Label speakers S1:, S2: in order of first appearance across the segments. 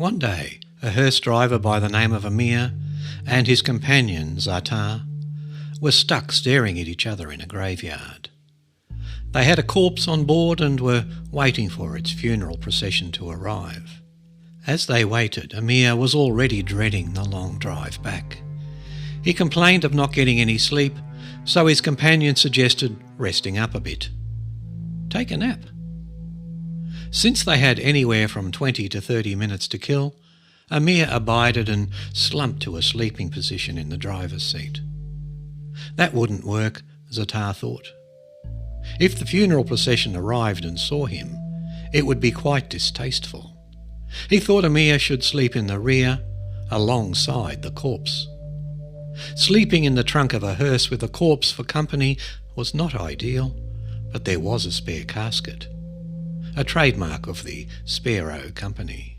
S1: One day, a hearse driver by the name of Amir and his companion Zatar were stuck staring at each other in a graveyard. They had a corpse on board and were waiting for its funeral procession to arrive. As they waited, Amir was already dreading the long drive back. He complained of not getting any sleep, so his companion suggested resting up a bit. Take a nap. Since they had anywhere from 20 to 30 minutes to kill, Amir abided and slumped to a sleeping position in the driver's seat. That wouldn't work, Zatar thought. If the funeral procession arrived and saw him, it would be quite distasteful. He thought Amir should sleep in the rear, alongside the corpse. Sleeping in the trunk of a hearse with a corpse for company was not ideal, but there was a spare casket, a trademark of the Sparrow Company.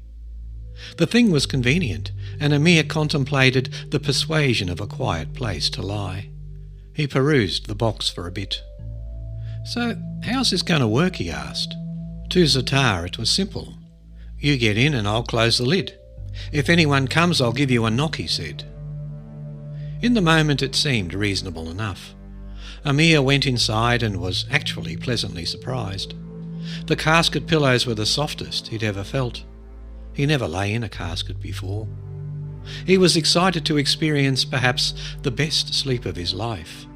S1: The thing was convenient, and Amir contemplated the persuasion of a quiet place to lie. He perused the box for a bit. "So, how's this going to work?" he asked. To Zatar it was simple. "You get in and I'll close the lid. If anyone comes, I'll give you a knock," he said. In the moment it seemed reasonable enough. Amir went inside and was actually pleasantly surprised. The casket pillows were the softest he'd ever felt. He never lay in a casket before. He was excited to experience perhaps the best sleep of his life.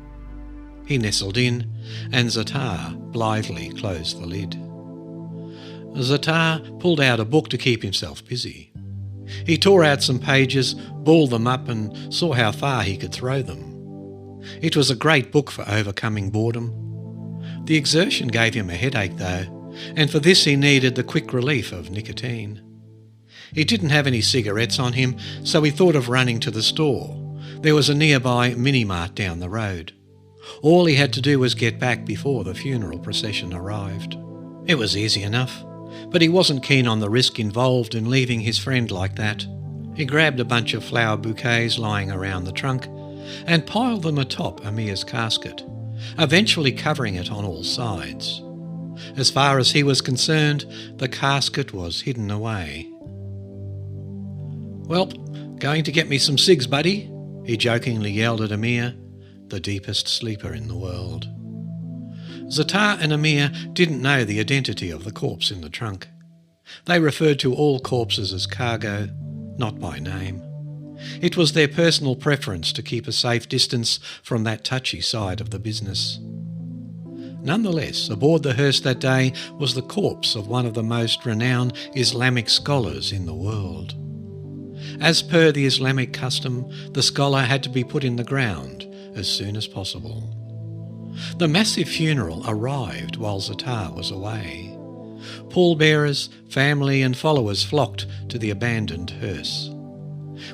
S1: He nestled in, and Zatar blithely closed the lid. Zatar pulled out a book to keep himself busy. He tore out some pages, balled them up, and saw how far he could throw them. It was a great book for overcoming boredom. The exertion gave him a headache, though, and for this he needed the quick relief of nicotine. He didn't have any cigarettes on him, so he thought of running to the store. There was a nearby mini-mart down the road. All he had to do was get back before the funeral procession arrived. It was easy enough, but he wasn't keen on the risk involved in leaving his friend like that. He grabbed a bunch of flower bouquets lying around the trunk and piled them atop Amir's casket, eventually covering it on all sides. As far as he was concerned, the casket was hidden away. "Well, going to get me some cigs, buddy?" he jokingly yelled at Amir, the deepest sleeper in the world. Zatar and Amir didn't know the identity of the corpse in the trunk. They referred to all corpses as cargo, not by name. It was their personal preference to keep a safe distance from that touchy side of the business. Nonetheless, aboard the hearse that day was the corpse of one of the most renowned Islamic scholars in the world. As per the Islamic custom, the scholar had to be put in the ground as soon as possible. The massive funeral arrived while Zatar was away. Pallbearers, family and followers flocked to the abandoned hearse.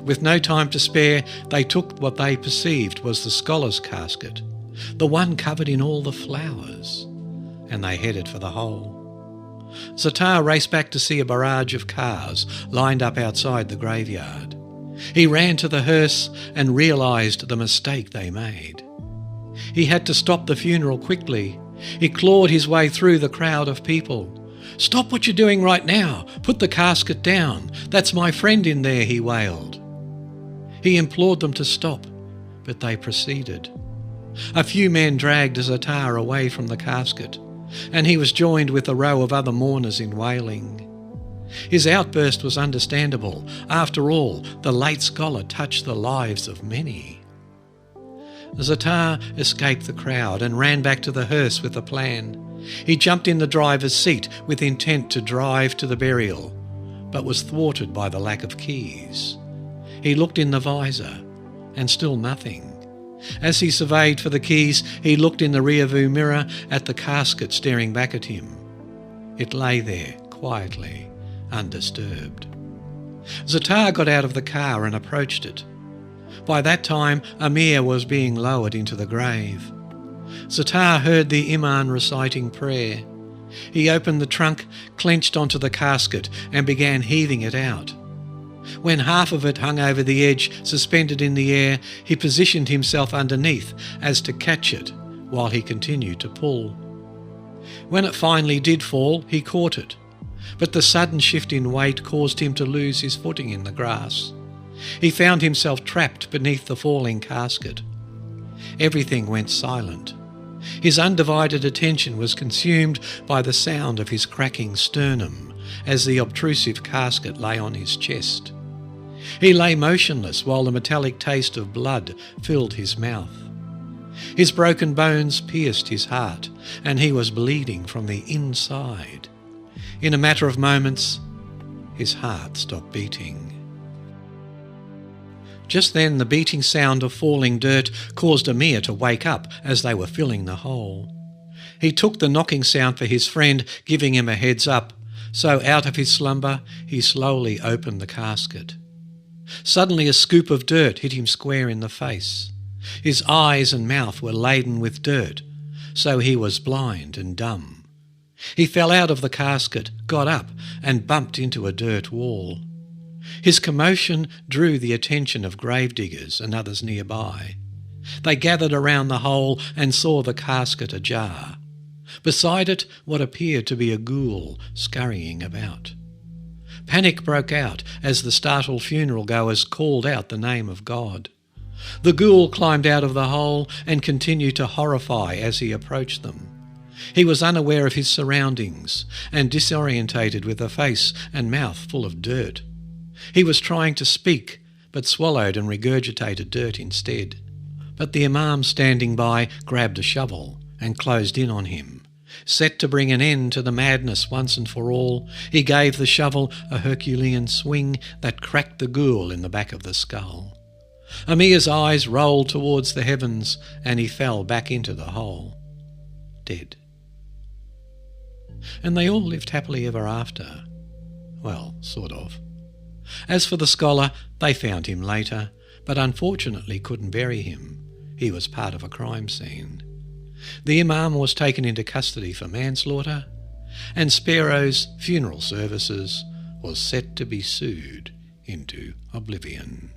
S1: With no time to spare, they took what they perceived was the scholar's casket, the one covered in all the flowers, and they headed for the hole. Zatar raced back to see a barrage of cars lined up outside the graveyard. He ran to the hearse and realised the mistake they made. He had to stop the funeral quickly. He clawed his way through the crowd of people. "Stop what you're doing right now! Put the casket down! That's my friend in there," he wailed. He implored them to stop, but they proceeded. A few men dragged Zatar away from the casket, and he was joined with a row of other mourners in wailing. His outburst was understandable. After all, the late scholar touched the lives of many. Zatar escaped the crowd and ran back to the hearse with a plan. He jumped in the driver's seat with intent to drive to the burial, but was thwarted by the lack of keys. He looked in the visor, and still nothing. As he surveyed for the keys, he looked in the rearview mirror at the casket staring back at him. It lay there, quietly, undisturbed. Zatar got out of the car and approached it. By that time, Amir was being lowered into the grave. Zatar heard the Imam reciting prayer. He opened the trunk, clenched onto the casket, and began heaving it out. When half of it hung over the edge, suspended in the air, he positioned himself underneath as to catch it while he continued to pull. When it finally did fall, he caught it. but the sudden shift in weight caused him to lose his footing in the grass. He found himself trapped beneath the falling casket. Everything went silent. His undivided attention was consumed by the sound of his cracking sternum as the obtrusive casket lay on his chest. He lay motionless while the metallic taste of blood filled his mouth. His broken bones pierced his heart, and he was bleeding from the inside. In a matter of moments, his heart stopped beating. Just then the beating sound of falling dirt caused Amir to wake up as they were filling the hole. He took the knocking sound for his friend, giving him a heads up, so out of his slumber he slowly opened the casket. Suddenly a scoop of dirt hit him square in the face. His eyes and mouth were laden with dirt, so he was blind and dumb. He fell out of the casket, got up, and bumped into a dirt wall. His commotion drew the attention of gravediggers and others nearby. They gathered around the hole and saw the casket ajar. Beside it, what appeared to be a ghoul scurrying about. Panic broke out as the startled funeral goers called out the name of God. The ghoul climbed out of the hole and continued to horrify as he approached them. He was unaware of his surroundings and disorientated with a face and mouth full of dirt. He was trying to speak, but swallowed and regurgitated dirt instead. But the Imam standing by grabbed a shovel and closed in on him. Set to bring an end to the madness once and for all, he gave the shovel a Herculean swing that cracked the ghoul in the back of the skull. Amir's eyes rolled towards the heavens and he fell back into the hole, dead. And they all lived happily ever after. Well, sort of. As for the scholar, they found him later, but unfortunately couldn't bury him. He was part of a crime scene. The Imam was taken into custody for manslaughter, and Sparrow's funeral services was set to be sued into oblivion.